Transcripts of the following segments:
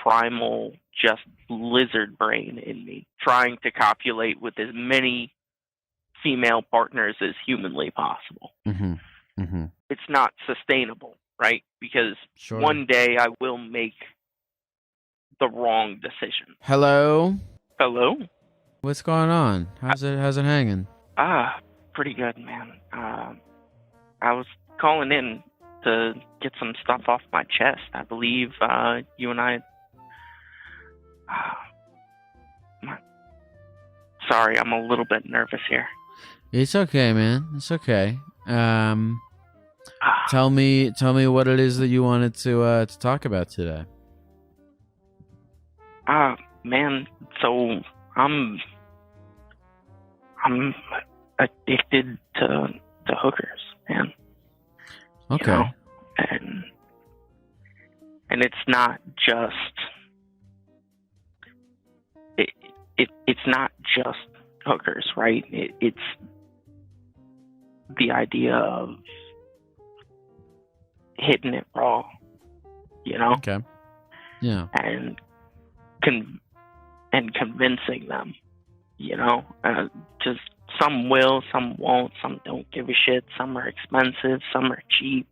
primal, just lizard brain in me, trying to copulate with as many female partners as humanly possible. Mm-hmm. Mm-hmm. It's not sustainable, right? Because Sure. one day I will make the wrong decision. Hello? Hello? What's going on? How's it hanging? Pretty good, man. I was calling in to get some stuff off my chest. I believe you and I... sorry, I'm a little bit nervous here. It's okay, man. It's okay. Tell me what it is that you wanted to talk about today. Man, so I'm addicted to hookers, man. Okay. You know? And it's not just it's not just hookers, right? It's the idea of hitting it raw, you know? Okay. Yeah. And convincing them, you know? Just some will, some won't, some don't give a shit, some are expensive, some are cheap,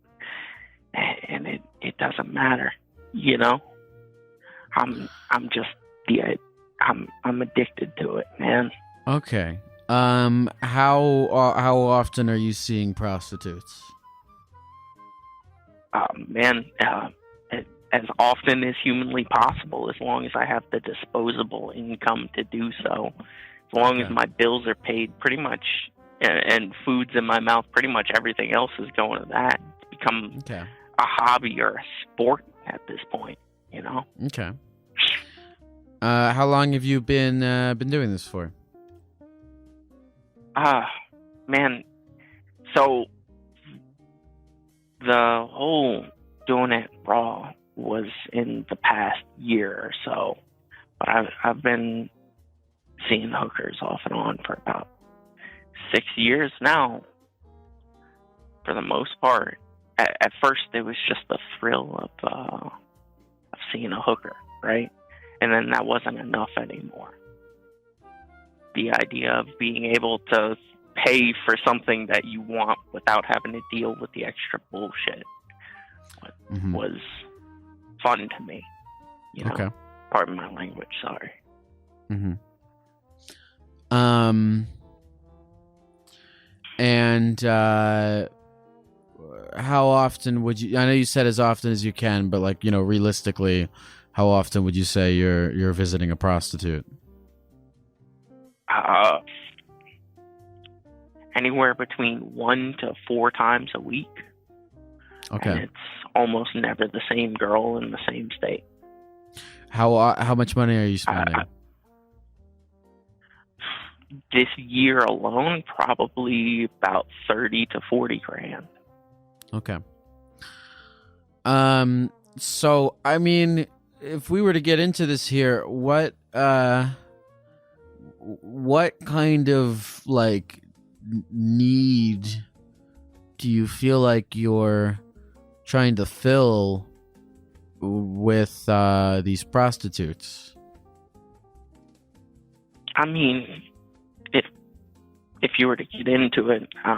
and it doesn't matter, you know? I'm addicted to it, man. Okay. How often are you seeing prostitutes? Man, as often as humanly possible, as long as I have the disposable income to do so. As long as my bills are paid, pretty much, and food's in my mouth, pretty much everything else is going to that. It's become a hobby or a sport at this point, you know? Okay. How long have you been doing this for? Man, so the whole doing it raw was in the past year or so. But I've been seeing hookers off and on for about 6 years now, for the most part. At first, it was just the thrill of seeing a hooker, right? And then that wasn't enough anymore. The idea of being able to pay for something that you want without having to deal with the extra bullshit was fun to me. You know? Okay. Pardon my language, sorry. Mm-hmm. And how often would you? I know you said as often as you can, but like, you know, realistically, how often would you say you're visiting a prostitute? Anywhere between 1 to 4 times a week. Okay. And it's almost never the same girl in the same state. How much money are you spending? This year alone, probably about 30 to 40 grand. Okay. So I mean, if we were to get into this here, what kind of like need do you feel like you're trying to fill with these prostitutes? I mean, if you were to get into it, I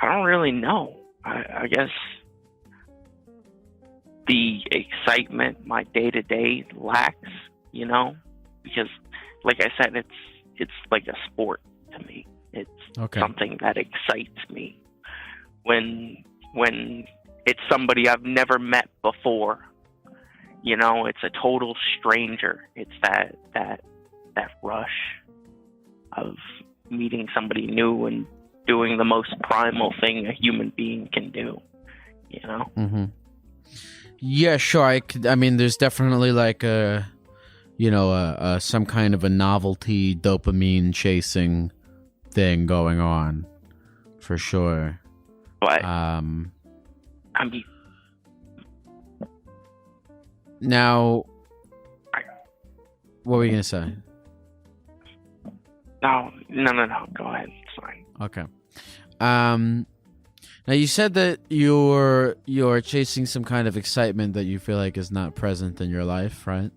don't really know. I guess the excitement my day-to-day lacks, you know, because like I said, it's like a sport to me. It's something that excites me when it's somebody I've never met before. You know, it's a total stranger. It's that rush of meeting somebody new and doing the most primal thing a human being can do. You know? Mm-hmm. Yeah, sure. I mean, there's definitely like a, you know, some kind of a novelty dopamine chasing thing going on, for sure. But I mean, now, what were you gonna say? No. Go ahead. It's fine. Okay. Now you said that you're chasing some kind of excitement that you feel like is not present in your life, right?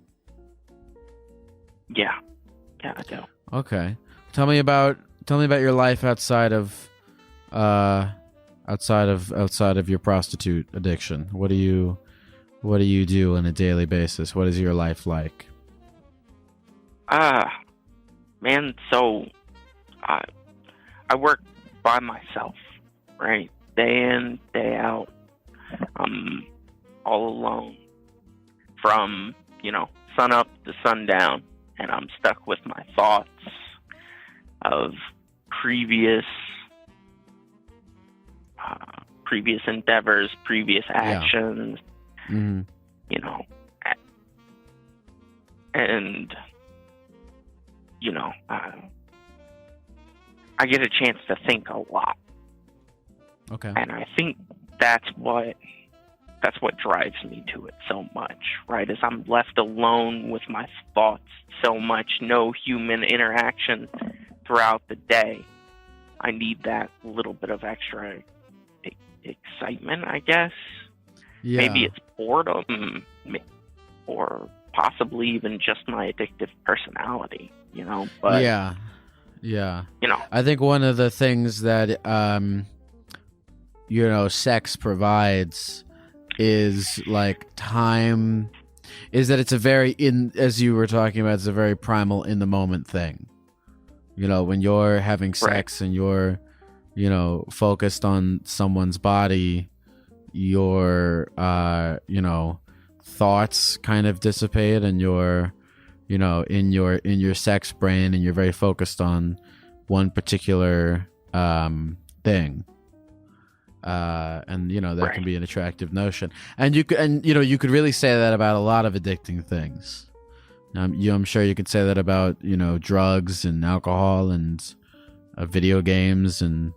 Yeah, I do. Okay. Tell me about your life outside of your prostitute addiction. What do you do on a daily basis? What is your life like? Man, so I work by myself, right? Day in, day out. I'm all alone from, sun up to sundown, and I'm stuck with my thoughts of previous endeavors, previous actions, Mm-hmm. And I get a chance to think a lot. Okay. And I think that's what drives me to it so much, right? Is I'm left alone with my thoughts so much, no human interaction throughout the day. I need that little bit of extra excitement, I guess. Yeah. Maybe it's boredom, or possibly even just my addictive personality, But yeah. I think one of the things that sex provides is like time. Is that it's a very as you were talking about, it's a very primal in the moment thing. When you're having sex and you're, focused on someone's body, your thoughts kind of dissipate, and you're in your sex brain, and you're very focused on one particular thing, and that can be an attractive notion, and you could really say that about a lot of addicting things. I'm sure you could say that about drugs and alcohol and video games and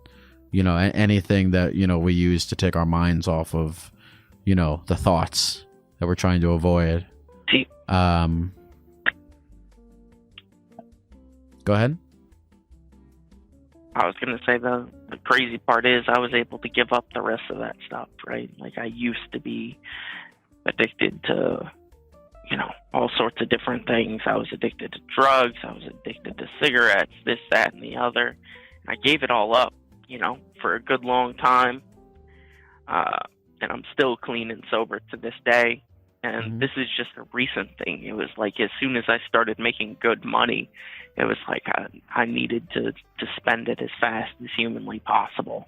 anything that we use to take our minds off of the thoughts that we're trying to avoid. Go ahead. I was going to say the crazy part is I was able to give up the rest of that stuff, right? Like I used to be addicted to, all sorts of different things. I was addicted to drugs. I was addicted to cigarettes, this, that, and the other. And I gave it all up, for a good long time. And I'm still clean and sober to this day. And this is just a recent thing. It was like as soon as I started making good money, it was like I needed to spend it as fast as humanly possible,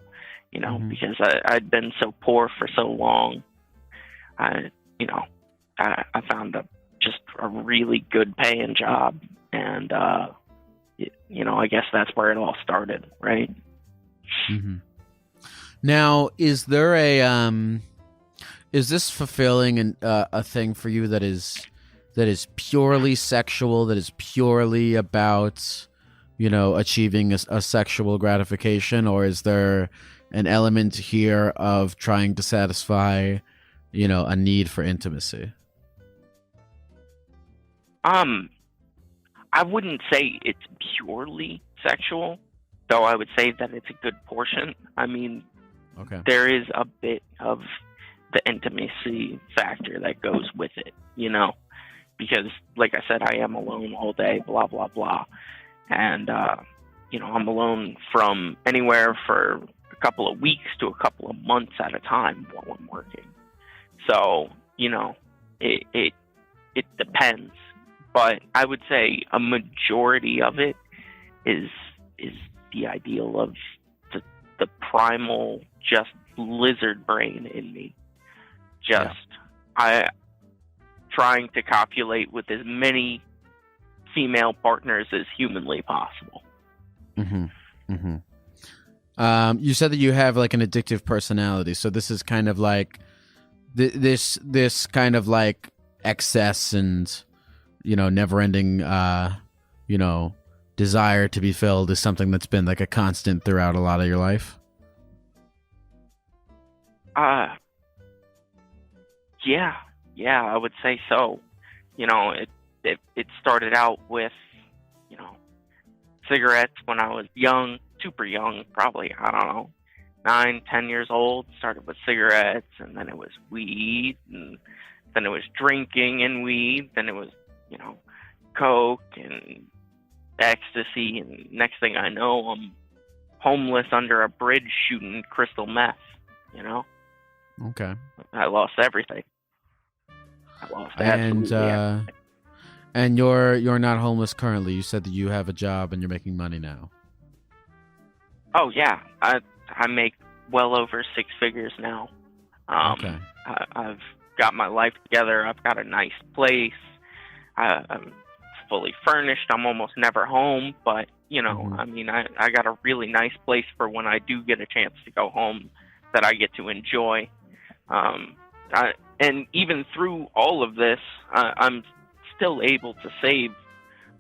because I'd been so poor for so long. I found just a really good paying job, and I guess that's where it all started, right? Mm-hmm. Now, is there is this fulfilling a thing for you that is purely sexual, that is purely about achieving a sexual gratification, or is there an element here of trying to satisfy a need for intimacy? I wouldn't say it's purely sexual, though I would say that it's a good portion. I mean, okay, there is a bit of the intimacy factor that goes with it, because like I said, I am alone all day, blah, blah, blah. And, I'm alone from anywhere for a couple of weeks to a couple of months at a time while I'm working. So, it depends. But I would say a majority of it is the ideal of the primal, just lizard brain in me. I trying to copulate with as many female partners as humanly possible. Mm-hmm. Mm-hmm. You said that you have like an addictive personality, so this is kind of like this kind of like excess and never-ending desire to be filled is something that's been like a constant throughout a lot of your life. Yeah, I would say so. It started out with, cigarettes when I was young, super young, probably, I don't know, 9, 10 years old. Started with cigarettes, and then it was weed, and then it was drinking and weed. Then it was, coke and ecstasy, and next thing I know, I'm homeless under a bridge shooting crystal meth. Okay. I lost everything. I lost absolutely everything. And you're not homeless currently. You said that you have a job and you're making money now. Oh yeah, I make well over 6 figures now. Okay. I've got my life together. I've got a nice place. I'm fully furnished. I'm almost never home, but I mean, I got a really nice place for when I do get a chance to go home that I get to enjoy. And even through all of this, I'm still able to save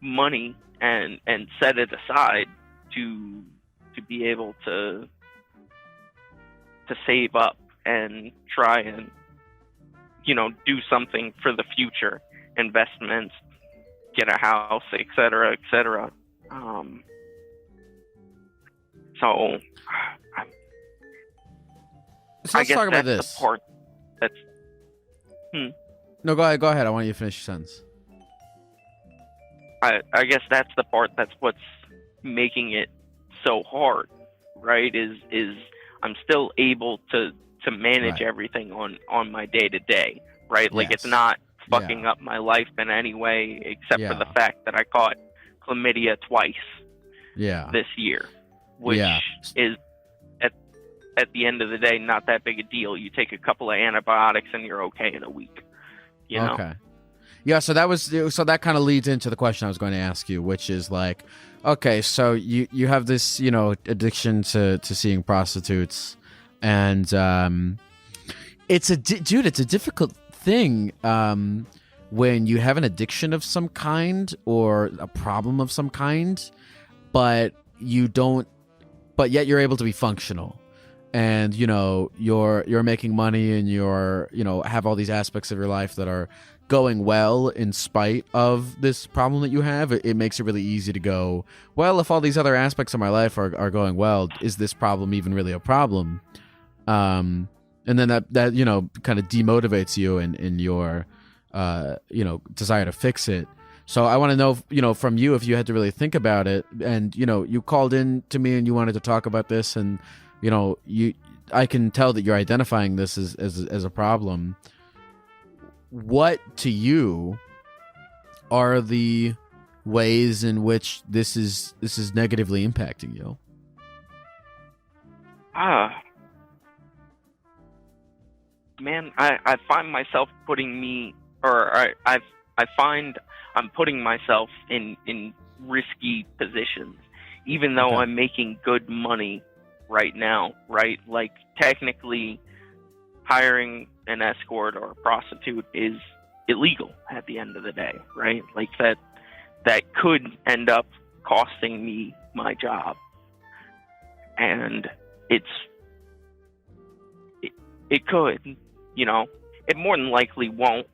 money and set it aside to be able to save up and try and do something for the future, investments, get a house, etc., etc. So let's talk about this. The part that's No, go ahead. I want you to finish your sentence. I guess that's the part that's what's making it so hard, right? Is I'm still able to manage everything on my day to day, right? Like it's not fucking up my life in any way, except for the fact that I caught chlamydia twice this year, which is at the end of the day not that big a deal. You take a couple of antibiotics and you're okay in a week. Okay. Yeah, so that kind of leads into the question I was going to ask you, which is like, okay, so you have this, addiction to seeing prostitutes, and it's a difficult thing when you have an addiction of some kind or a problem of some kind, but yet you're able to be functional. And you're making money, and you're have all these aspects of your life that are going well in spite of this problem that you have. It makes it really easy to go, well, if all these other aspects of my life are going well, is this problem even really a problem? And then that kind of demotivates you in your desire to fix it. So I want to know, from you, if you had to really think about it, and you called in to me and you wanted to talk about this, and I can tell that you're identifying this as a problem. What to you are the ways in which this is negatively impacting you? Man, I find myself I find I'm putting myself in risky positions, even though I'm making good money right now, right? Like, technically, hiring an escort or a prostitute is illegal at the end of the day, right? Like, that could end up costing me my job. And it could, it more than likely won't,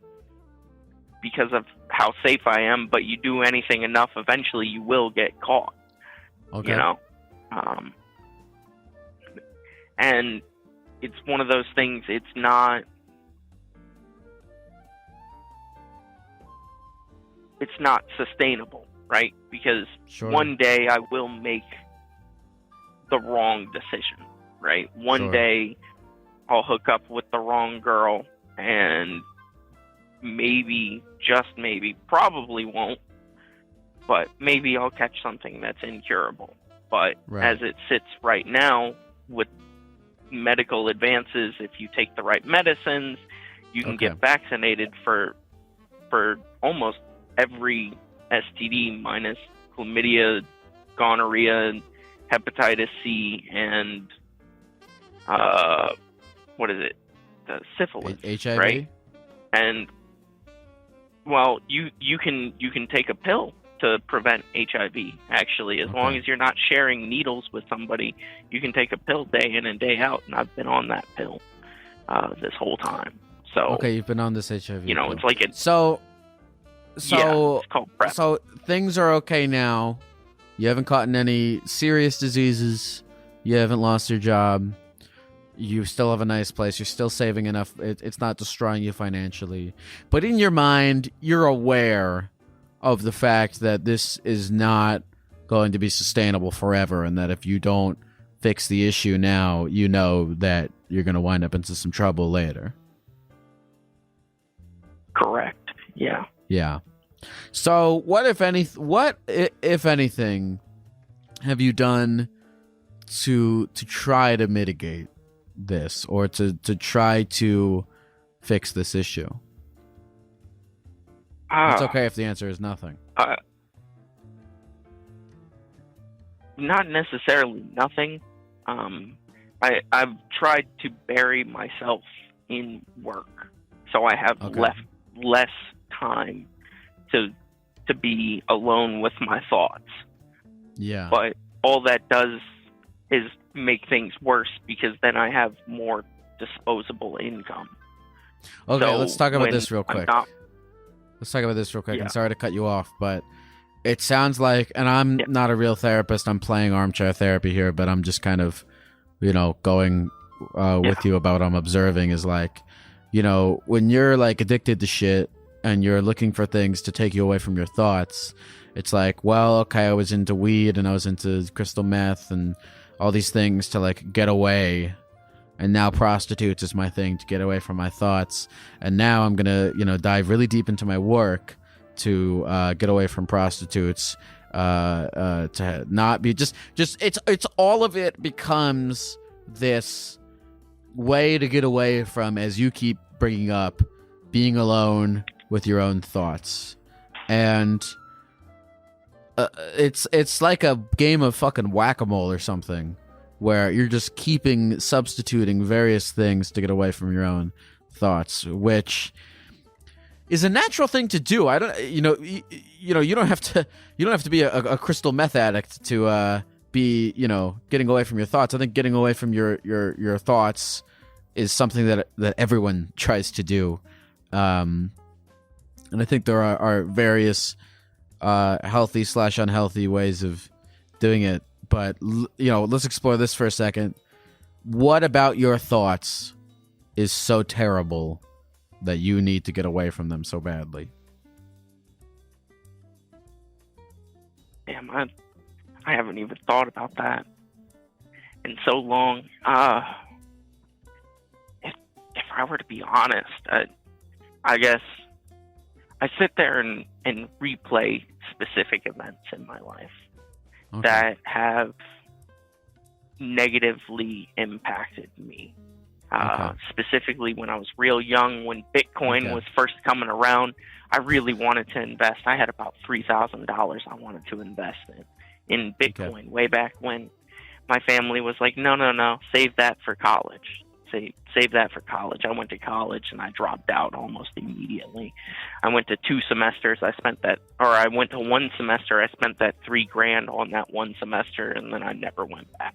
because of how safe I am, but you do anything enough, eventually you will get caught. Okay. And it's one of those things, it's not sustainable, right? Because one day I will make the wrong decision, right? One day I'll hook up with the wrong girl, and maybe, just maybe, probably won't, but maybe I'll catch something that's incurable. But as it sits right now, with medical advances, if you take the right medicines, you can get vaccinated for almost every STD minus chlamydia, gonorrhea, hepatitis C, and what is it? The syphilis, HIV, right? And well, you can take a pill to prevent HIV. Actually, as long as you're not sharing needles with somebody, you can take a pill day in and day out. And I've been on that pill this whole time. So you've been on this HIV. pill. It's like it's called PrEP. So things are okay now. You haven't caught in any serious diseases. You haven't lost your job. You still have a nice place. You're still saving enough. It's not destroying you financially. But in your mind, you're aware of the fact that this is not going to be sustainable forever, and that if you don't fix the issue now, you know that you're going to wind up into some trouble later. Correct. Yeah. Yeah. So what if anything have you done to try to mitigate this, or to try to fix this issue? It's okay if the answer is nothing. Not necessarily nothing. I've tried to bury myself in work, so I have less time to be alone with my thoughts. Yeah. But all that does is make things worse, because then I have more disposable income. Okay, so let's talk about this real quick. Yeah. I'm sorry to cut you off, but it sounds like, and I'm not a real therapist, I'm playing armchair therapy here, but I'm just kind of, going with you about what I'm observing is like, when you're like addicted to shit and you're looking for things to take you away from your thoughts, it's like, well, okay, I was into weed and I was into crystal meth and all these things to like get away, and now prostitutes is my thing to get away from my thoughts, and now I'm gonna dive really deep into my work to get away from prostitutes, to not be just it's all of it becomes this way to get away from, as you keep bringing up, being alone with your own thoughts. And it's like a game of fucking whack-a-mole or something, where you're just substituting various things to get away from your own thoughts, which is a natural thing to do. I don't, you don't have to be a crystal meth addict to be, getting away from your thoughts. I think getting away from your thoughts is something that everyone tries to do, and I think there are various healthy/unhealthy ways of doing it. But let's explore this for a second. What about your thoughts is so terrible that you need to get away from them so badly? Damn, I haven't even thought about that in so long. If I were to be honest, I guess I sit there and replay specific events in my life that have negatively impacted me. Specifically when I was real young, when Bitcoin was first coming around, I really wanted to invest. I had about $3,000 I wanted to invest in Bitcoin way back when. My family was like, no, save that for college. Save that for college. I went to college and I dropped out almost immediately. I went to 2 semesters. I went to 1 semester. I spent that $3,000 on that 1 semester, and then I never went back.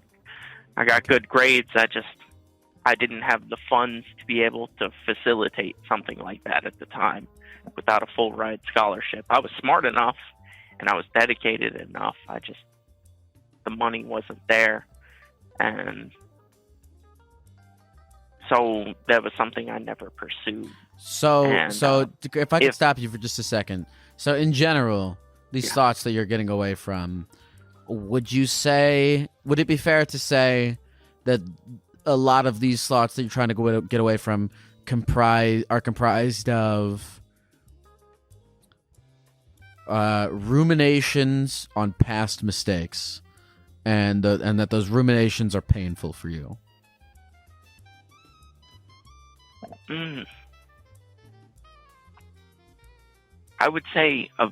I got good grades. I didn't have the funds to be able to facilitate something like that at the time without a full ride scholarship. I was smart enough and I was dedicated enough. The money wasn't there. And so that was something I never pursued. So if I could stop you for just a second. So in general, these thoughts that you're getting away from, would it be fair to say that a lot of these thoughts that you're trying to get away from are comprised of ruminations on past mistakes, and that those ruminations are painful for you? I would say a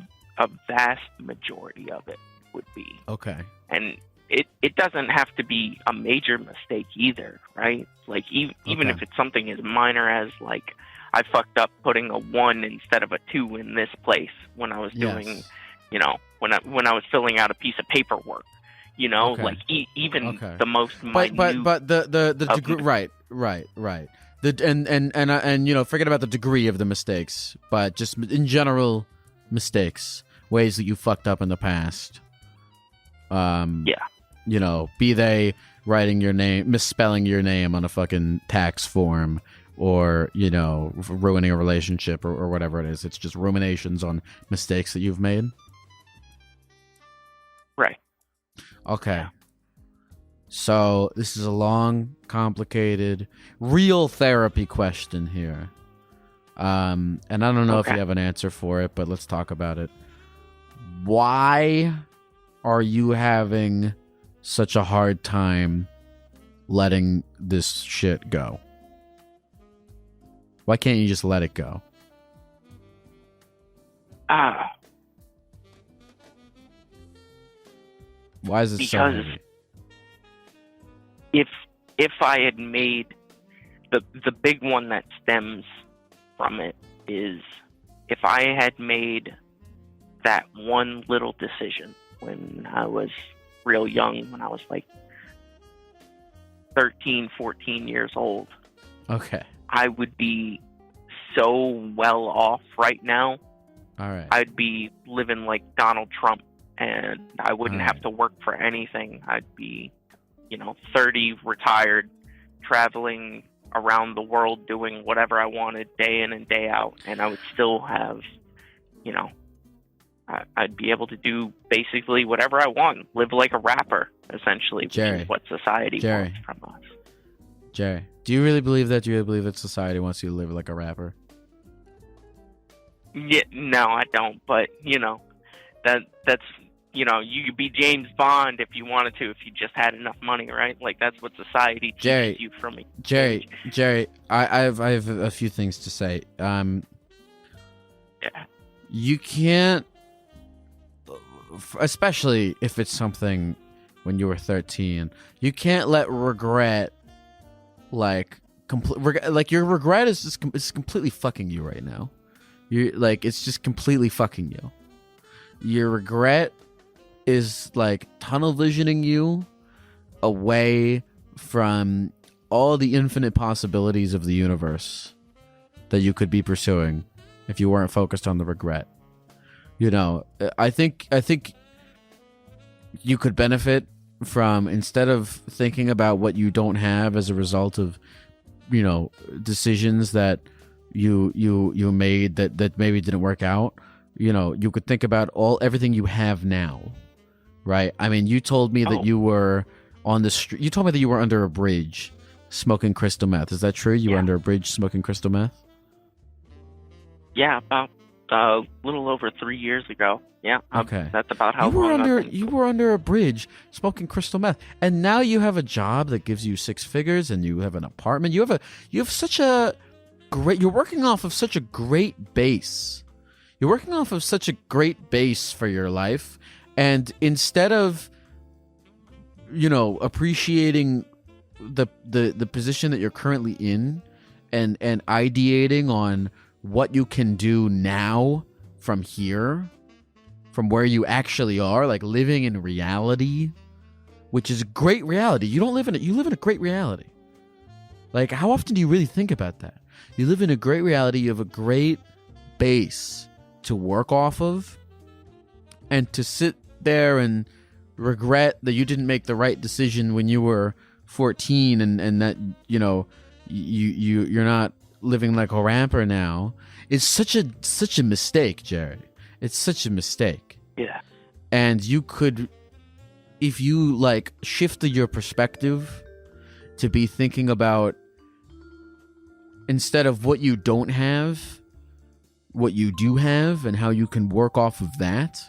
vast majority of it would be. Okay. And it doesn't have to be a major mistake either, right? Like even if it's something as minor as like I fucked up putting a 1 instead of a 2 in this place when I was doing, when I was filling out a piece of paperwork, like even the most minute. But the degree, right. And forget about the degree of the mistakes, but just in general mistakes, ways that you fucked up in the past. be they writing your name, misspelling your name on a fucking tax form, or, ruining a relationship, or whatever it is. It's just ruminations on mistakes that you've made. Right. Okay. Yeah. So this is a long, complicated, real therapy question here. And I don't know if you have an answer for it, but let's talk about it. Why are you having such a hard time letting this shit go? Why can't you just let it go? Why is it so heavy? If I had made the big one that stems from it is, if I had made that one little decision when I was real young, when I was like 13, 14 years old, okay, I would be so well off right now. All right. I'd be living like Donald Trump, and I wouldn't have to work for anything. I'd be, 30, retired, traveling around the world, doing whatever I wanted day in and day out, and I would still have, I'd be able to do basically whatever I want, live like a rapper, essentially, which is what society wants from us. Jerry, do you really believe that? Do you really believe that society wants you to live like a rapper? Yeah, no, I don't. But that's you could be James Bond if you wanted to, if you just had enough money, right? Like, that's what society teaches you from a Jerry, I have a few things to say. Yeah. You can't, especially if it's something when you were 13, you can't let regret, your regret is just it's completely fucking you right now. It's just completely fucking you. Your regret is tunnel visioning you away from all the infinite possibilities of the universe that you could be pursuing if you weren't focused on the regret. I think you could benefit from, instead of thinking about what you don't have as a result of, decisions that you made that maybe didn't work out. You could think about everything you have now, right? I mean, you told me that you were on the street. You told me that you were under a bridge smoking crystal meth. Is that true? You were under a bridge smoking crystal meth? Yeah, about a little over 3 years ago. Yeah. Okay. That's about how long you were under a bridge smoking crystal meth, and now you have a job that gives you 6 figures, and you have an apartment. You have such a great. You're working off of such a great base. You're working off of such a great base for your life, and instead of appreciating the position that you're currently in, and ideating on what you can do now from here, from where you actually are, living in reality, which is great reality. You live in a great reality. How often do you really think about that? You live in a great reality. You have a great base to work off of, and to sit there and regret that you didn't make the right decision when you were 14, and that you're not living like a rapper now, is such a mistake, Jared. It's such a mistake. Yeah. And you could, if you shifted your perspective to be thinking about, instead of what you don't have, what you do have, and how you can work off of that,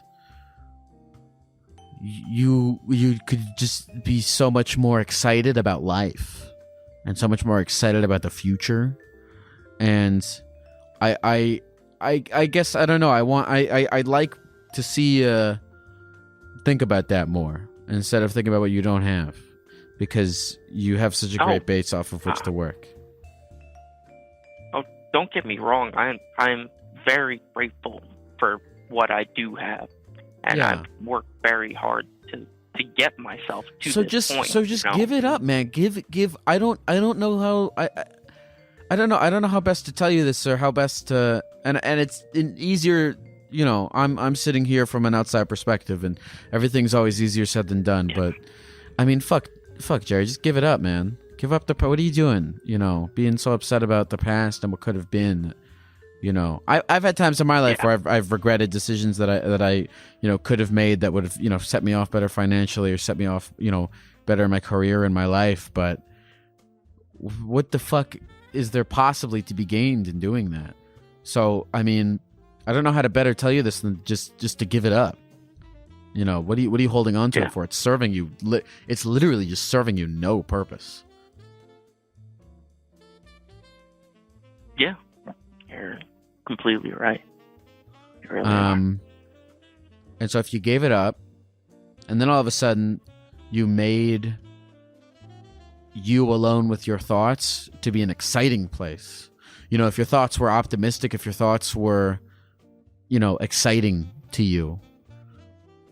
you could just be so much more excited about life, and so much more excited about the future. And I guess, I don't know, I'd like to see think about that more, instead of thinking about what you don't have, because you have such a great base off of which to work. Oh, don't get me wrong. I'm very grateful for what I do have, and I've worked very hard to get myself to this point. So just give it up, man. Give. I don't know how. I don't know how best to tell you this, or how best to, and it's easier. I'm sitting here from an outside perspective, and everything's always easier said than done. But I mean, fuck, Jerry. Just give it up, man. Give up the. What are you doing? You know, being so upset about the past and what could have been. You know, I've had times in my life where I've regretted decisions that I could have made that would have set me off better financially or set me off better in my career and my life. But what the fuck is there possibly to be gained in doing that? So I mean, I don't know how to better tell you this than just to give it up. You know, what are you holding on to it for? It's serving you. It's literally just serving you no purpose. Yeah, you're completely right. You really are. And so if you gave it up, and then all of a sudden you made you alone with your thoughts to be an exciting place. You know, if your thoughts were optimistic, if your thoughts were, exciting to you,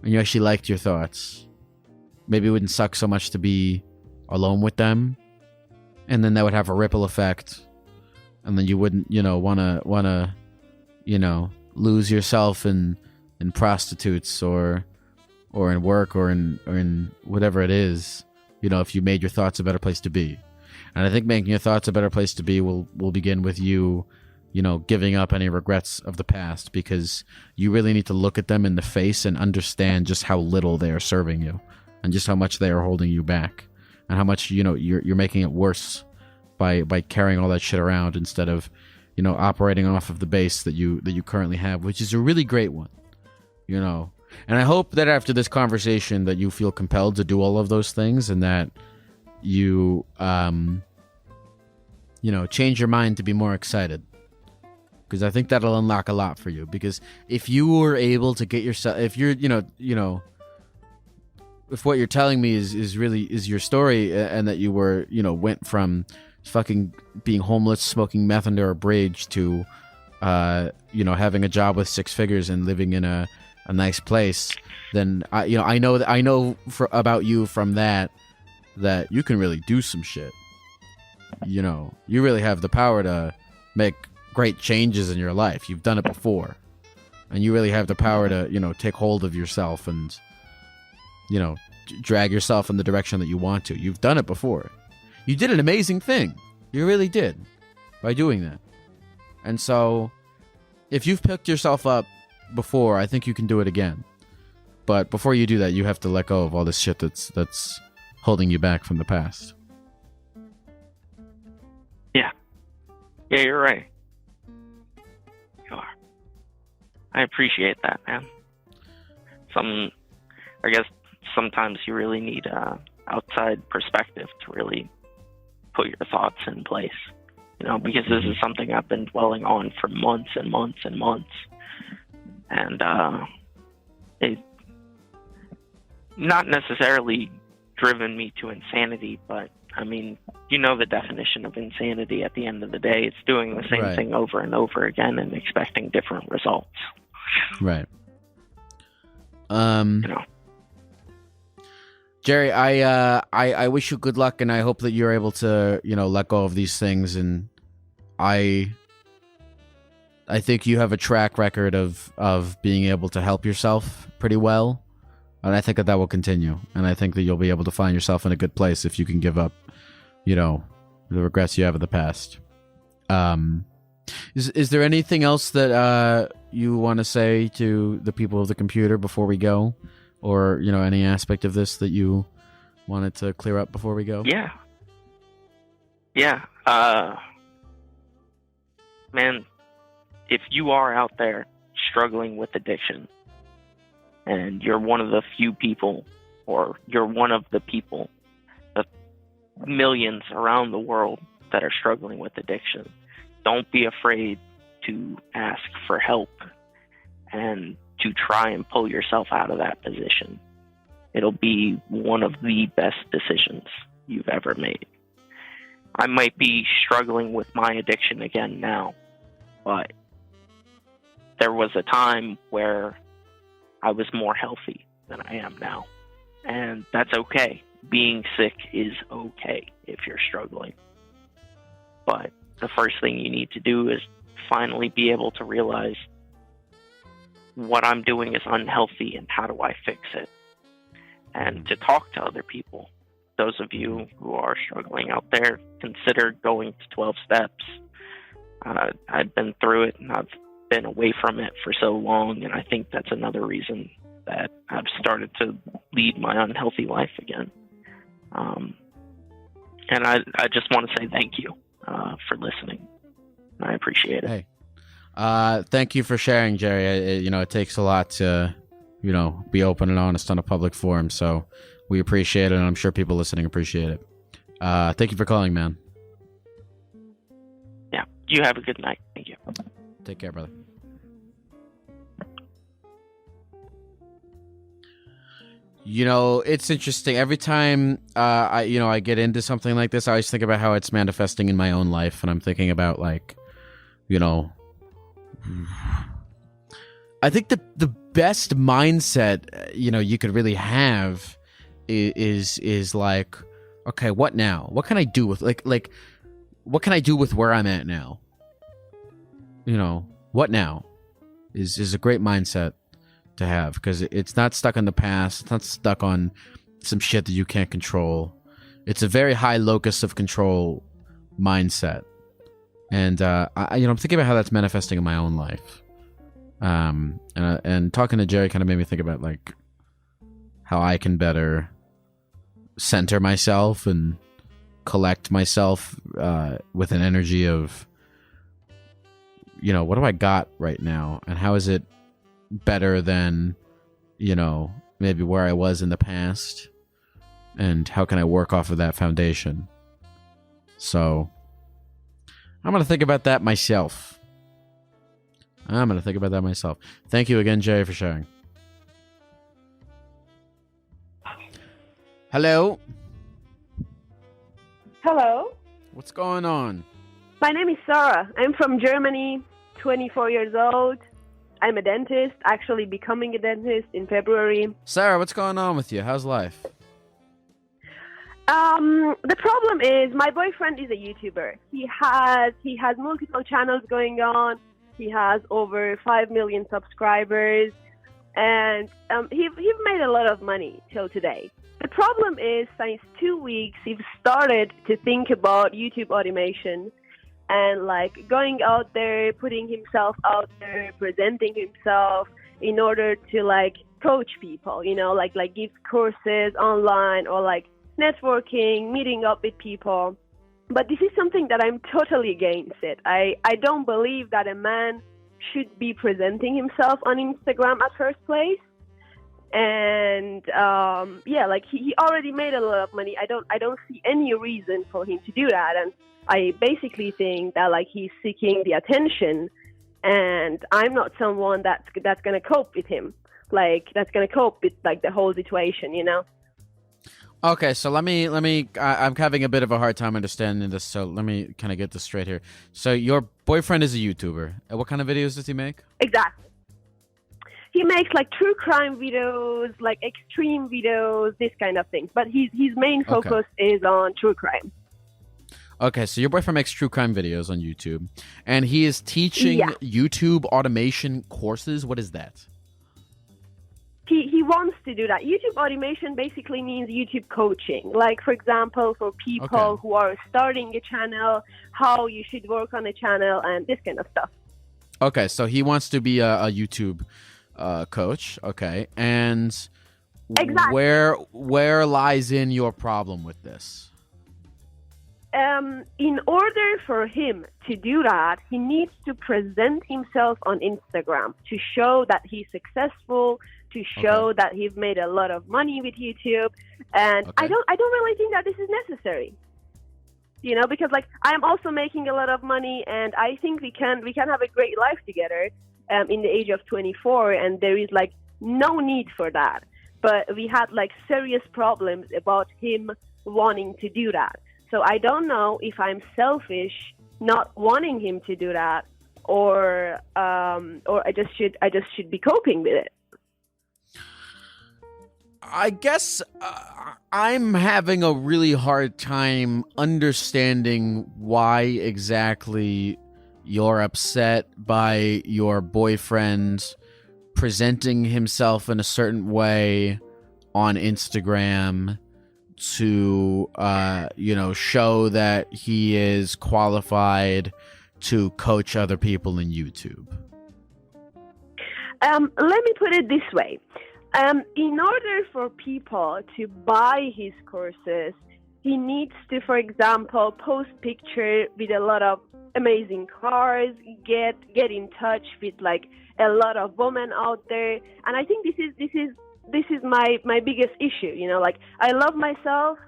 and you actually liked your thoughts, maybe it wouldn't suck so much to be alone with them, and then that would have a ripple effect, and then you wouldn't, wanna lose yourself in prostitutes or in work or in whatever it is. If you made your thoughts a better place to be. And I think making your thoughts a better place to be will begin with you, giving up any regrets of the past, because you really need to look at them in the face and understand just how little they are serving you and just how much they are holding you back and how much, you're making it worse by carrying all that shit around instead of, operating off of the base that you currently have, which is a really great one, And I hope that after this conversation that you feel compelled to do all of those things and that you, change your mind to be more excited. Because I think that'll unlock a lot for you. Because if you were able to get yourself, if you're, if what you're telling me is really your story, and that you were, went from fucking being homeless, smoking meth under a bridge to, having a job with 6 figures and living in a nice place, then I know about you from that you can really do some shit. You really have the power to make great changes in your life. You've done it before, and you really have the power to take hold of yourself and drag yourself in the direction that you want to. You've done it before. You did an amazing thing. You really did by doing that. And so if you've picked yourself up before, I think you can do it again. But before you do that, you have to let go of all this shit that's holding you back from the past. Yeah, you're right. You are. I appreciate that, man. I guess sometimes you really need outside perspective to really put your thoughts in place. Because this is something I've been dwelling on for months and months and months. And it not necessarily driven me to insanity, but I mean, the definition of insanity at the end of the day. It's doing the same thing over and over again and expecting different results. Right. Jerry, I wish you good luck, and I hope that you're able to, let go of these things. And I think you have a track record of being able to help yourself pretty well, and I think that will continue. And I think that you'll be able to find yourself in a good place if you can give up, the regrets you have of the past. Is there anything else that you want to say to the people of the computer before we go? Or, any aspect of this that you wanted to clear up before we go? Yeah. Man, if you are out there struggling with addiction, and you're one of the few people, or you're one of the people, the millions around the world that are struggling with addiction, don't be afraid to ask for help and to try and pull yourself out of that position. It'll be one of the best decisions you've ever made. I might be struggling with my addiction again now, but there was a time where I was more healthy than I am now. And that's okay. Being sick is okay if you're struggling. But the first thing you need to do is finally be able to realize what I'm doing is unhealthy and how do I fix it? and to talk to other people. Those of you who are struggling out there, consider going to 12 steps. I've been through it, and I've been away from it for so long, and I think that's another reason that I've started to lead my unhealthy life again. And I just want to say thank you for listening. I appreciate it. Hey, thank you for sharing, Jerry. It takes a lot to, be open and honest on a public forum. So we appreciate it, and I'm sure people listening appreciate it. Thank you for calling, man. Yeah, you have a good night. Thank you. Take care, brother. It's interesting. Every time I get into something like this, I always think about how it's manifesting in my own life, and I'm thinking about I think the best mindset you could really have is like, okay, what now? What can I do with like what can I do with where I'm at now? What now is a great mindset to have, because it's not stuck in the past. It's not stuck on some shit that you can't control. It's a very high locus of control mindset, and I'm thinking about how that's manifesting in my own life. And talking to Jerry kind of made me think about like how I can better center myself and collect myself with an energy of, what do I got right now, and how is it better than maybe where I was in the past, and how can I work off of that foundation? So I'm gonna think about that myself. Thank you again, Jerry, for sharing. Hello. What's going on? My name is Sarah. I'm from Germany, 24 years old. I'm a dentist, actually becoming a dentist in February. Sarah, what's going on with you? How's life? The problem is my boyfriend is a YouTuber. He has multiple channels going on. He has over 5 million subscribers, and he made a lot of money till today. The problem is, since 2 weeks, he's started to think about YouTube automation and like going out there, putting himself out there, presenting himself in order to like coach people, like give courses online or like networking, meeting up with people. But this is something that I'm totally against it. I don't believe that a man should be presenting himself on Instagram at first place. And he already made a lot of money. I don't see any reason for him to do that. And I basically think that like he's seeking the attention, and I'm not someone that's gonna cope with him. Like that's gonna cope with like the whole situation, Okay, so let me. I'm having a bit of a hard time understanding this, so let me kind of get this straight here. So your boyfriend is a YouTuber. What kind of videos does he make? Exactly. He makes like true crime videos, like extreme videos, this kind of thing. But his main focus is on true crime. Okay, so your boyfriend makes true crime videos on YouTube, and he is teaching YouTube automation courses. What is that? He wants to do that. YouTube automation basically means YouTube coaching. Like, for example, for people who are starting a channel, how you should work on a channel and this kind of stuff. Okay, so he wants to be a YouTube coach. Okay, and exactly. Where lies in your problem with this? In order for him to do that, he needs to present himself on Instagram to show that he's successful, to show that he's made a lot of money with YouTube. And I don't really think that this is necessary. Because like I'm also making a lot of money, and I think we can have a great life together in the age of 24, and there is like no need for that. But we had like serious problems about him wanting to do that. So I don't know if I'm selfish not wanting him to do that, or I just should be coping with it. I guess I'm having a really hard time understanding why exactly you're upset by your boyfriend presenting himself in a certain way on Instagram to, show that he is qualified to coach other people in YouTube? Let me put it this way. In order for people to buy his courses, he needs to, for example, post picture with a lot of amazing cars, get in touch with like a lot of women out there. And I think this is my biggest issue. Like, I love myself,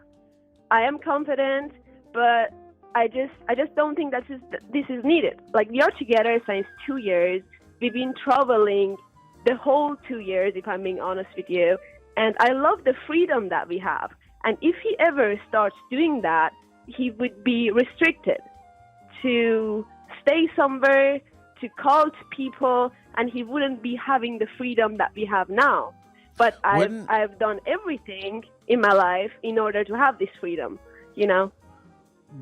I am confident, but I just don't think this is needed. Like, we are together since 2 years. We've been traveling the whole 2 years, if I'm being honest with you. And I love the freedom that we have. And if he ever starts doing that, he would be restricted to stay somewhere, to call to people, and he wouldn't be having the freedom that we have now. But I've done everything in my life in order to have this freedom,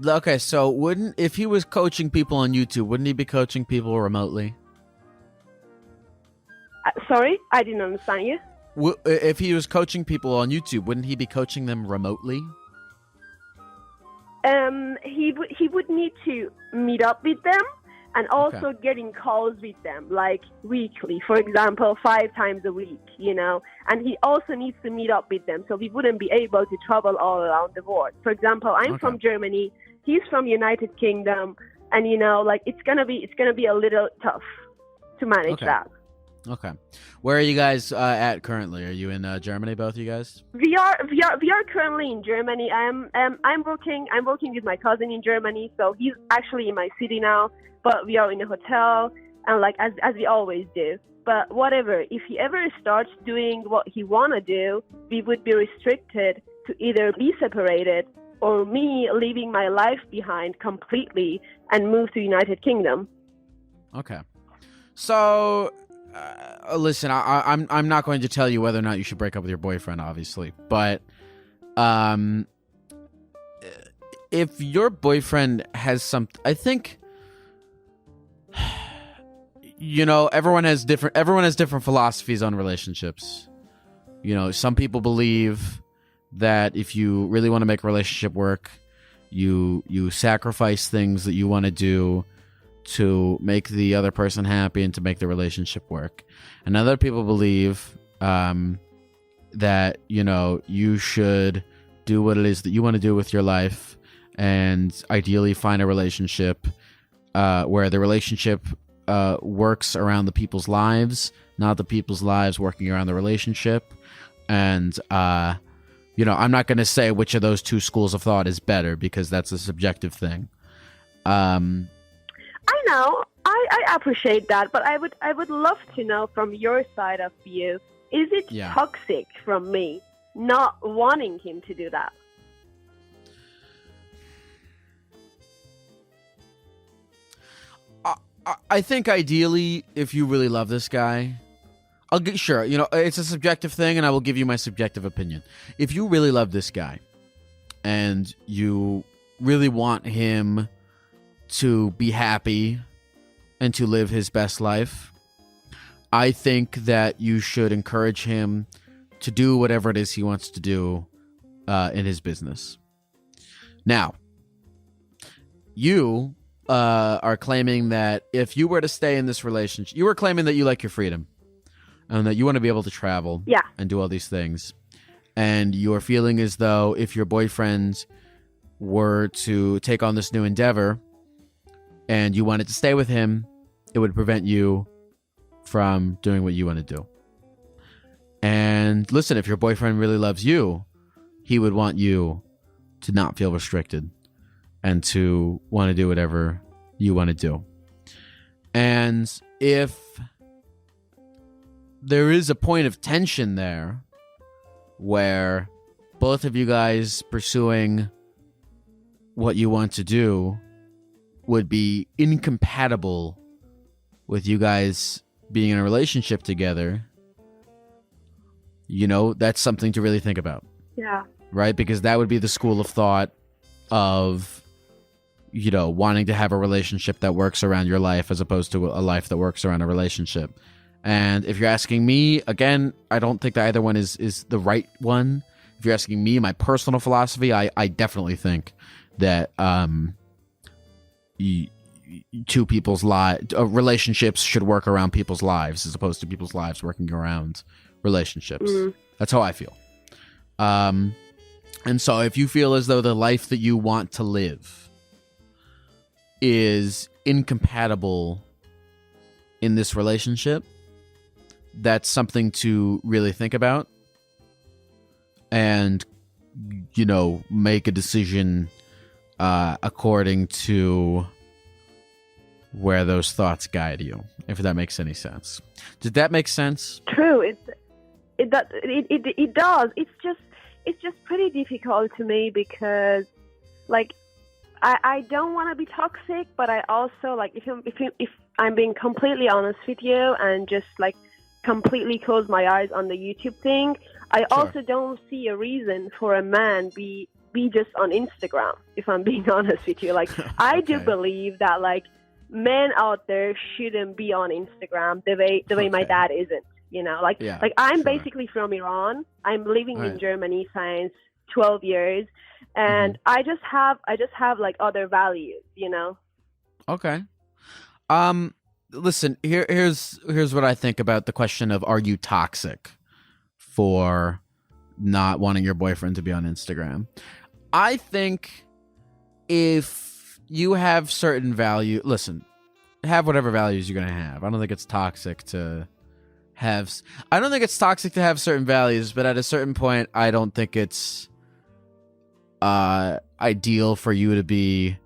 Okay, so if he was coaching people on YouTube, wouldn't he be coaching people remotely? Sorry, I didn't understand you. If he was coaching people on YouTube, wouldn't he be coaching them remotely? He would need to meet up with them and also getting calls with them, like weekly, for example, 5 times a week, And he also needs to meet up with them, so we wouldn't be able to travel all around the world. For example, I'm from Germany, he's from United Kingdom, and it's gonna be a little tough to manage that. Okay, where are you guys at currently? Are you in Germany, both of you guys? We are currently in Germany. I'm working with my cousin in Germany, so he's actually in my city now. But we are in a hotel, and like as we always do. But whatever, if he ever starts doing what he wanna do, we would be restricted to either be separated or me leaving my life behind completely and move to United Kingdom. Okay, so. Listen, I'm not going to tell you whether or not you should break up with your boyfriend, obviously, but if your boyfriend has I think, everyone has different philosophies on relationships. Some people believe that if you really want to make a relationship work, you sacrifice things that you want to do to make the other person happy and to make the relationship work. And other people believe that, you should do what it is that you want to do with your life and ideally find a relationship where the relationship works around the people's lives, not the people's lives working around the relationship. And, I'm not going to say which of those two schools of thought is better because that's a subjective thing. I know. I appreciate that, but I would love to know from your side of view, is it toxic from me not wanting him to do that? I think ideally, if you really love this guy, sure, it's a subjective thing, and I will give you my subjective opinion. If you really love this guy and you really want him to be happy and to live his best life, I think that you should encourage him to do whatever it is he wants to do in his business. Now, you are claiming that if you were to stay in this relationship, you were claiming that you like your freedom and that you want to be able to travel and do all these things. And you are feeling as though if your boyfriend were to take on this new endeavor and you wanted to stay with him, it would prevent you from doing what you want to do. And listen, if your boyfriend really loves you, he would want you to not feel restricted and to want to do whatever you want to do. And if there is a point of tension there where both of you guys pursuing what you want to do would be incompatible with you guys being in a relationship together, that's something to really think about. Yeah. Right? Because that would be the school of thought of, wanting to have a relationship that works around your life as opposed to a life that works around a relationship. And if you're asking me, again, I don't think that either one is the right one. If you're asking me, my personal philosophy, I definitely think that two people's relationships should work around people's lives as opposed to people's lives working around relationships. That's how I feel. And so if you feel as though the life that you want to live is incompatible in this relationship, that's something to really think about and, you know, make a decision according to where those thoughts guide you, if that makes any sense. Did that make sense? True. It does. It's just pretty difficult to me because, like, I don't want to be toxic, but I also, like, if I'm being completely honest with you and just, like, completely close my eyes on the YouTube thing, I also don't see a reason for a man be just on Instagram, if I'm being honest with you. Like, I do believe that, like, men out there shouldn't be on Instagram the way my dad isn't. You know, like I'm basically from Iran. I'm living in Germany since 12 years, and I just have like other values, you know. Okay. Listen, here's what I think about the question of, are you toxic for not wanting your boyfriend to be on Instagram? I think if you have certain value, listen, have whatever values you're gonna have. I don't think it's toxic to have certain values, but at a certain point, I don't think it's ideal for you to be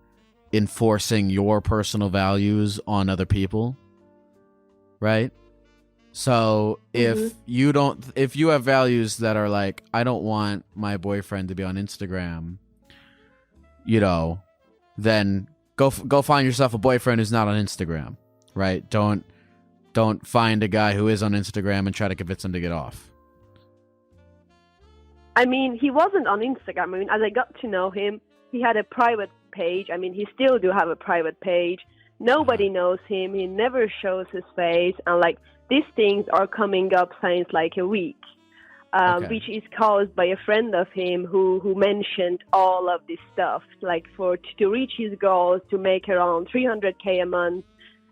enforcing your personal values on other people, right? So if you have values that are like, I don't want my boyfriend to be on Instagram, you know, then go find yourself a boyfriend who's not on Instagram, right? Don't find a guy who is on Instagram and try to convince him to get off. I mean, he wasn't on Instagram. I mean, as I got to know him, he had a private page. I mean, he still do have a private page. Nobody knows him. He never shows his face. And, like, these things are coming up since, like, a week, which is caused by a friend of him who mentioned all of this stuff, like, to reach his goals, to make around 300K a month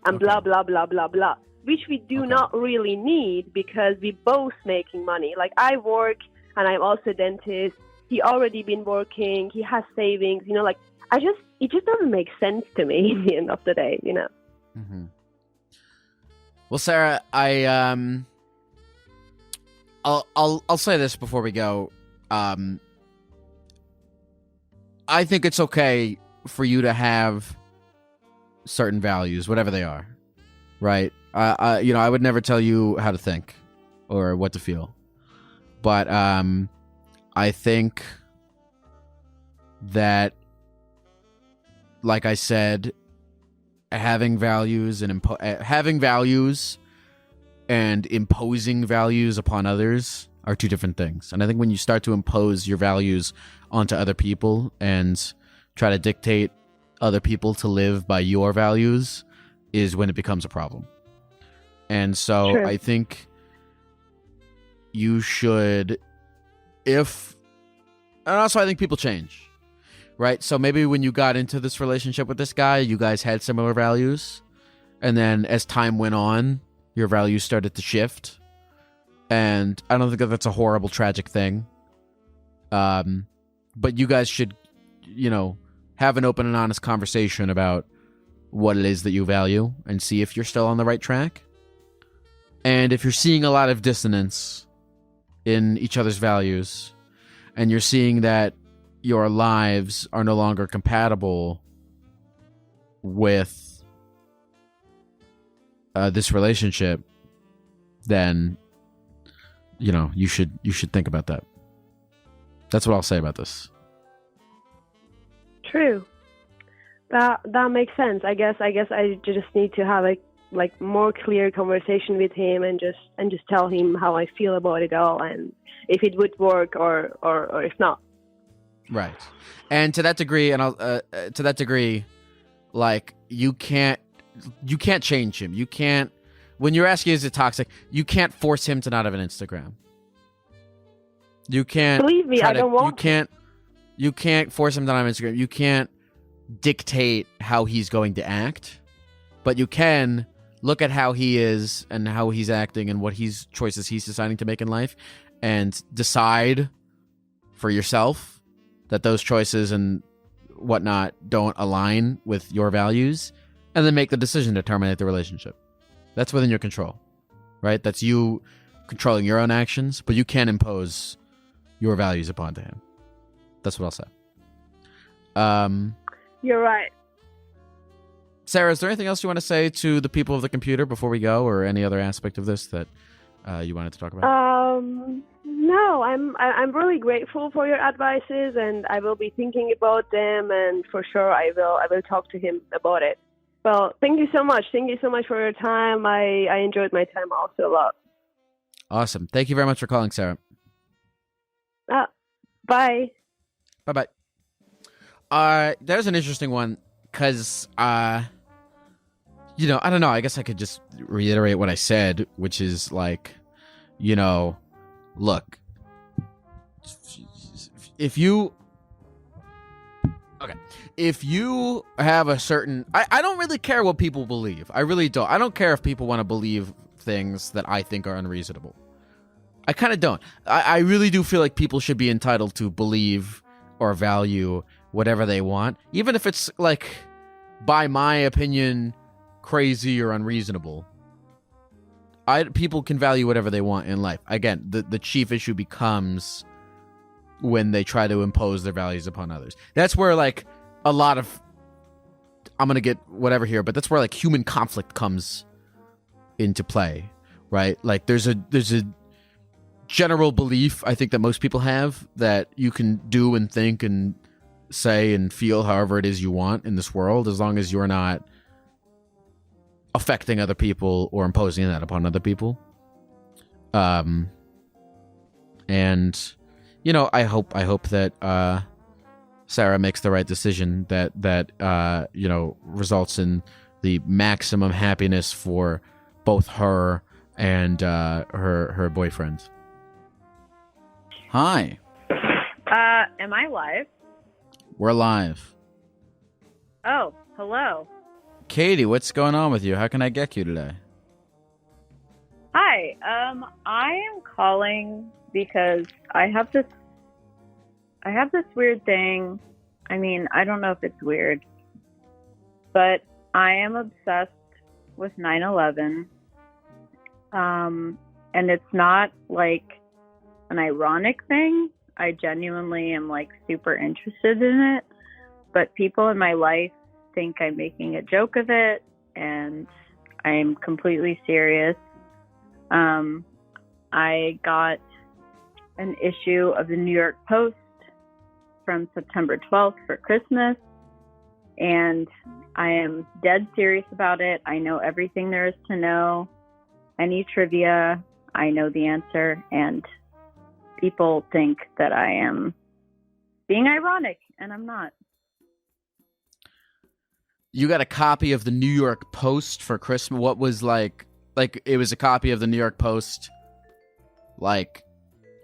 and blah, blah, blah, blah, blah. Which we do not really need because we both making money. Like, I work and I'm also a dentist. He already been working. He has savings. You know, like, it just doesn't make sense to me in the end of the day. You know. Mm-hmm. Well, Sarah, I'll say this before we go. I think it's okay for you to have certain values, whatever they are, right? You know, I would never tell you how to think or what to feel, but I think that, like I said, having values and imposing values upon others are two different things. And I think when you start to impose your values onto other people and try to dictate other people to live by your values is when it becomes a problem. And so I think you should, and also I think people change, right? So maybe when you got into this relationship with this guy, you guys had similar values. And then as time went on, your values started to shift. And I don't think that that's a horrible, tragic thing. But you guys should, you know, have an open and honest conversation about what it is that you value and see if you're still on the right track. And if you're seeing a lot of dissonance in each other's values, and you're seeing that your lives are no longer compatible with this relationship, then, you know, you should think about that. That's what I'll say about this. True. That makes sense. I guess I just need to have a more clear conversation with him and just tell him how I feel about it all and if it would work or if not. Right. And to that degree, like, you can't change him. You can't when you're asking is it toxic, you can't force him to not have an Instagram. You can't. Believe me, I don't want. You can't force him to not have Instagram. You can't dictate how he's going to act, but you can look at how he is and how he's acting and what choices he's deciding to make in life, and decide for yourself that those choices and whatnot don't align with your values, and then make the decision to terminate the relationship. That's within your control, right? That's you controlling your own actions, but you can't impose your values upon him. That's what I'll say. You're right. Sarah, is there anything else you want to say to the people of the computer before we go, or any other aspect of this that you wanted to talk about? No, I'm really grateful for your advices, and I will be thinking about them, and for sure I will talk to him about it. Well, thank you so much. Thank you so much for your time. I enjoyed my time also a lot. Awesome. Thank you very much for calling, Sarah. Bye. Bye-bye. There's an interesting one, because, I don't know. I guess I could just reiterate what I said, which is like, look, if you have a certain, I don't really care what people believe. I really don't. I don't care if people want to believe things that I think are unreasonable. I kind of don't. I really do feel like people should be entitled to believe or value whatever they want, even if it's, like, by my opinion, crazy or unreasonable. People can value whatever they want in life. Again, the chief issue becomes when they try to impose their values upon others. That's where, like, a lot of, I'm gonna get whatever here, but that's where, like, human conflict comes into play, right? Like, there's a general belief, I think, that most people have, that you can do and think and say and feel however it is you want in this world, as long as you're not affecting other people or imposing that upon other people. And I hope that Sarah makes the right decision that results in the maximum happiness for both her and her boyfriend. Hi. Am I live? We're live. Oh, hello. Katie, what's going on with you? How can I get you today? Hi. I am calling because I have this weird thing. I mean, I don't know if it's weird, but I am obsessed with 9/11. And it's not like an ironic thing. I genuinely am, like, super interested in it, but people in my life think I'm making a joke of it, and I'm completely serious. I got an issue of the New York Post from September 12th for Christmas, and I am dead serious about it. I know everything there is to know. Any trivia, I know the answer, and people think that I am being ironic, and I'm not. You got a copy of the New York Post for Christmas? What was like it was a copy of the New York Post, like,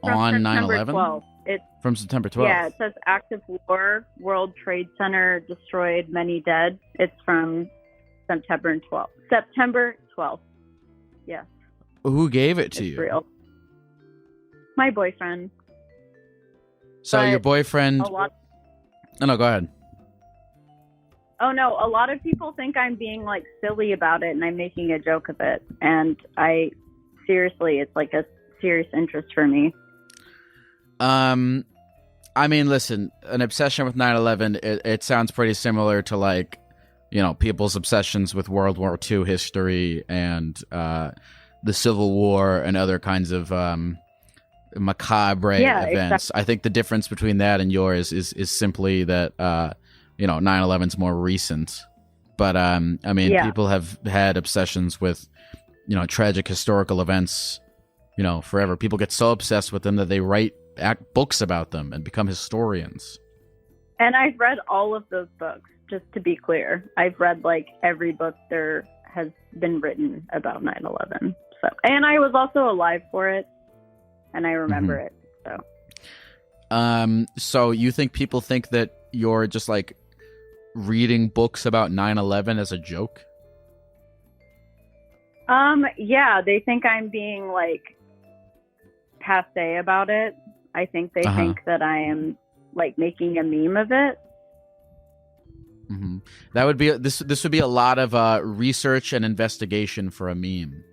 from on September 9/11? 12th. It's from September 12th. Yeah, it says active war, World Trade Center destroyed, many dead. It's from September 12th. September 12th. Yes. Who gave it to It's you? real. My boyfriend. So But your boyfriend... Oh, no, go ahead. Oh, no. A lot of people think I'm being, like, silly about it, and I'm making a joke of it. And seriously, it's, like, a serious interest for me. I mean, listen, an obsession with 9/11, it sounds pretty similar to, like, people's obsessions with World War II history and the Civil War and other kinds of macabre events. Exactly. I think the difference between that and yours is simply that 9/11's more recent. But people have had obsessions with tragic historical events forever. People get so obsessed with them that they write books about them and become historians. And I've read all of those books, just to be clear. I've read, like, every book there has been written about 9/11. So, and I was also alive for it, and I remember it. So you think people think that you're just like reading books about 9/11 as a joke? Yeah, they think I'm being like passe about it. I think they think that I am like making a meme of it. Mm-hmm. That would be this would be a lot of research and investigation for a meme.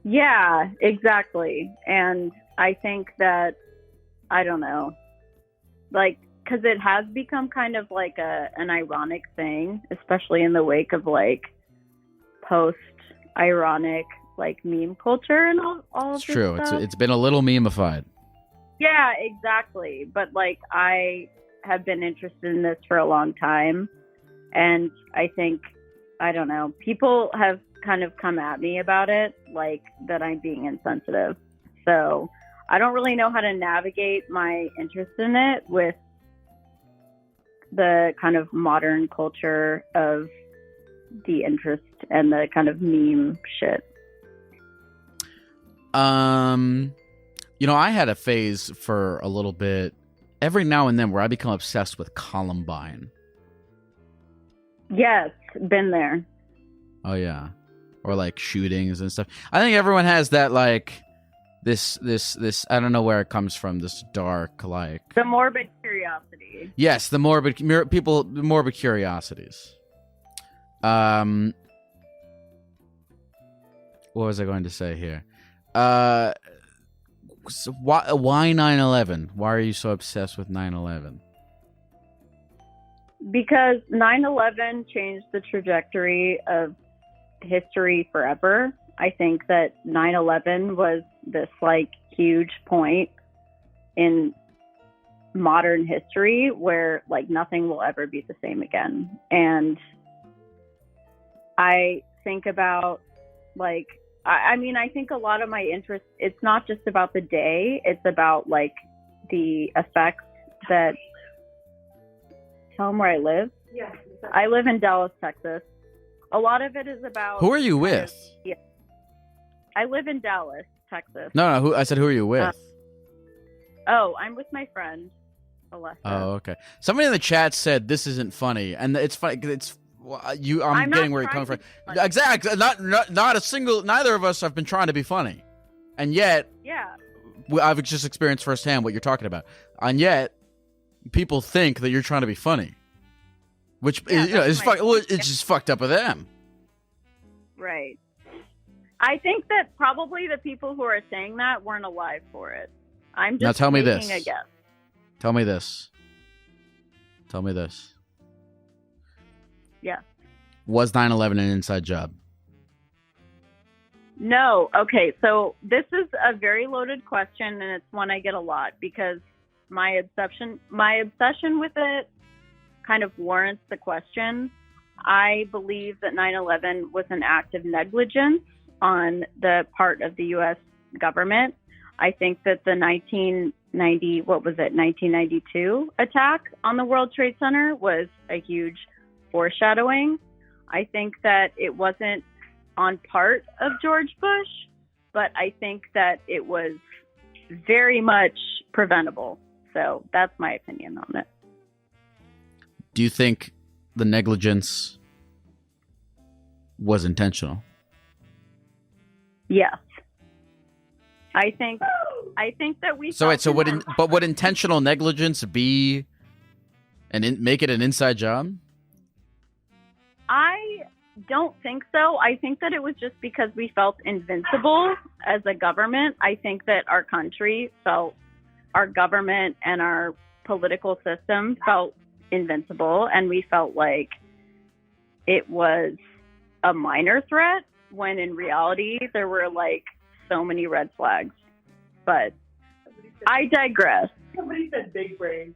Yeah, exactly. And I think that, I don't know, like, because it has become kind of like an ironic thing, especially in the wake of like post-ironic like meme culture and all of It's this true. stuff. It's been a little memeified. Yeah, exactly. But like, I have been interested in this for a long time, and I think, I don't know, people have kind of come at me about it, like that I'm being insensitive. So I don't really know how to navigate my interest in it with the kind of modern culture of the interest and the kind of meme shit. You know, I had a phase for a little bit, every now and then, where I become obsessed with Columbine. Yes, been there. Oh yeah, or like shootings and stuff. I think everyone has that, like this. I don't know where it comes from. This dark, like The morbid curiosity. yes, the morbid curiosities. What was I going to say here? So why 9/11? Why are you so obsessed with 9/11? Because 9/11 changed the trajectory of history forever. I think that 9/11 was this like huge point in modern history where like nothing will ever be the same again. And I think about like, I mean, I think a lot of my interest, it's not just about the day, it's about like the effects that, tell them where I live. Yeah. I live in Dallas, Texas. A lot of it is about. Who are you with? I live in Dallas, Texas. No. I said, who are you with? Oh, I'm with my friend, Alessa. Oh, okay. Somebody in the chat said this isn't funny, and it's funny because it's you. I'm getting where you're coming from. Exactly. Not a single. Neither of us have been trying to be funny, and yet, Yeah. I've just experienced firsthand what you're talking about, and yet, people think that you're trying to be funny, which is it's just fucked up with them. Right. I think that probably the people who are saying that weren't alive for it. I'm just Now tell me making this. a guess. Tell me this. Yeah. Was 9/11 an inside job? No. Okay. So this is a very loaded question, and it's one I get a lot because my obsession with it kind of warrants the question. I believe that 9/11 was an act of negligence on the part of the U.S. government. I think that the 1992 attack on the World Trade Center was a huge foreshadowing. I think that it wasn't on part of George Bush, but I think that it was very much preventable. So that's my opinion on it. Do you think the negligence was intentional? Yes. I think that we. So would intentional negligence be make it an inside job? I don't think so. I think that it was just because we felt invincible as a government. I think that our country felt, our government and our political system felt invincible, and we felt like it was a minor threat when in reality there were like so many red flags. But I digress. Somebody said big brain.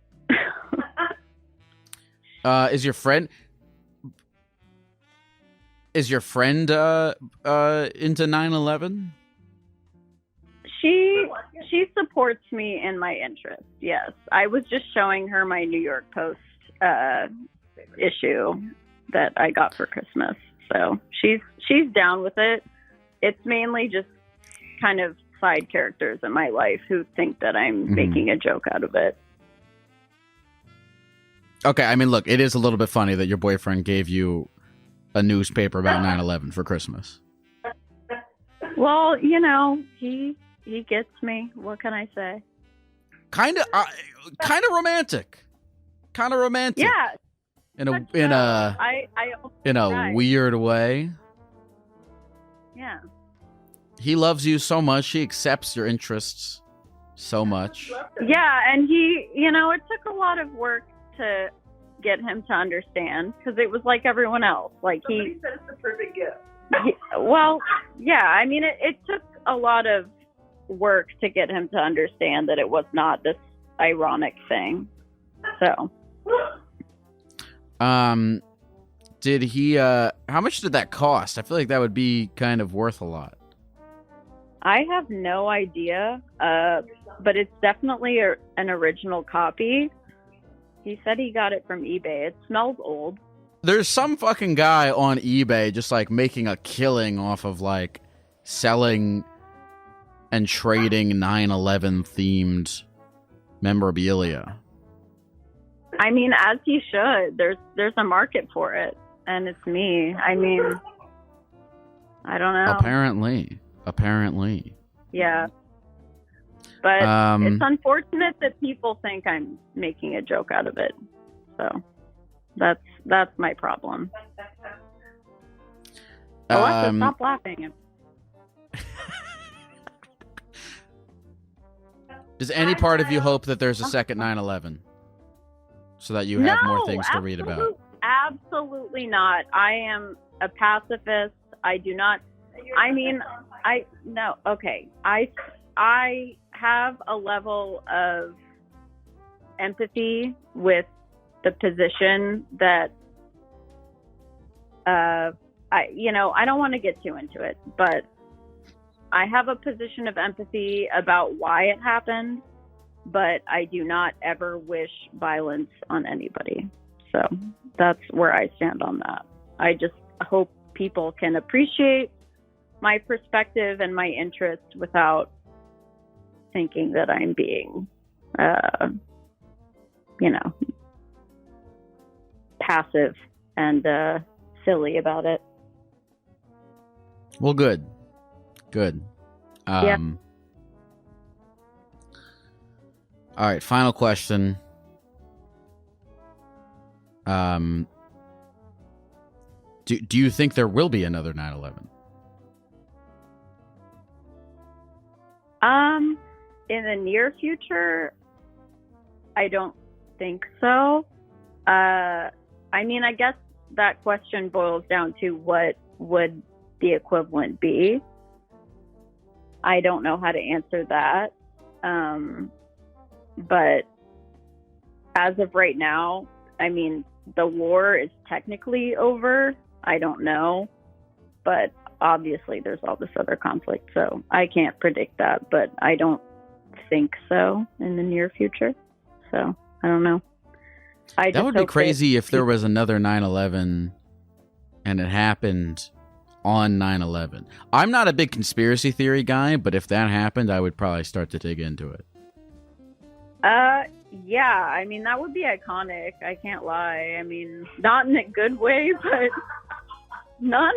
Is your friend into 9/11? She supports me in my interest. Yes, I was just showing her my New York Post issue that I got for Christmas. So she's down with it. It's mainly just kind of side characters in my life who think that I'm making a joke out of it. Okay, I mean, look, it is a little bit funny that your boyfriend gave you a newspaper about 9/11 for Christmas. Well, you know, he gets me. What can I say? Kind of romantic. Kind of romantic. Yeah. In a weird way. Yeah. He loves you so much. He accepts your interests so much. Yeah, and he, you know, it took a lot of work to get him to understand because it was like everyone else. Like somebody said it's the perfect gift. Well, yeah, I mean, it took a lot of work to get him to understand that it was not this ironic thing. So, did he? How much did that cost? I feel like that would be kind of worth a lot. I have no idea, but it's definitely an original copy. He said he got it from eBay. It smells old. There's some fucking guy on eBay just like making a killing off of like selling and trading 9/11 themed memorabilia. I mean, as he should. There's a market for it, and it's me. I mean, I don't know. Apparently. Yeah. But it's unfortunate that people think I'm making a joke out of it. So that's my problem. Alexa, stop laughing. Does any part of you hope that there's a second 9/11 so that you have more things to read about? Absolutely not. I am a pacifist. I do not. I mean, okay. I have a level of empathy with the position that I don't want to get too into it, but I have a position of empathy about why it happened, but I do not ever wish violence on anybody. So that's where I stand on that. I just hope people can appreciate my perspective and my interest without thinking that I'm being, passive and silly about it. Well, good. Yeah. All right, final question. Do you think there will be another 9/11? In the near future, I don't think so. I mean, I guess that question boils down to what would the equivalent be. I don't know how to answer that. But as of right now, I mean, the war is technically over. I don't know. But obviously there's all this other conflict, so I can't predict that, but I don't think so in the near future. So I don't know. That would be crazy if there was another 9/11 and it happened on 9/11. I'm not a big conspiracy theory guy, but if that happened, I would probably start to dig into it. Yeah, I mean, that would be iconic. I can't lie. I mean, not in a good way, but no.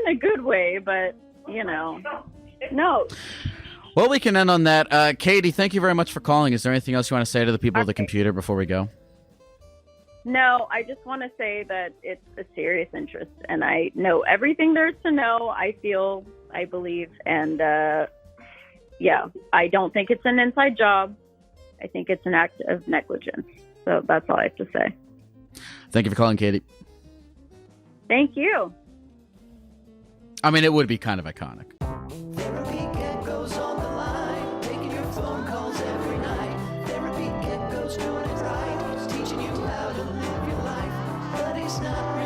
Well, we can end on that. Katie, thank you very much for calling. Is there anything else you want to say to the people of the computer before we go? No, I just want to say that it's a serious interest, and I know everything there is to know. I feel, I believe, and I don't think it's an inside job. I think it's an act of negligence. So that's all I have to say. Thank you for calling, Katie. Thank you. I mean, it would be kind of iconic. Therapy Gecko's on the line, taking your phone calls every night. Therapy Gecko's doing it right, he's teaching you how to live your life, but he's not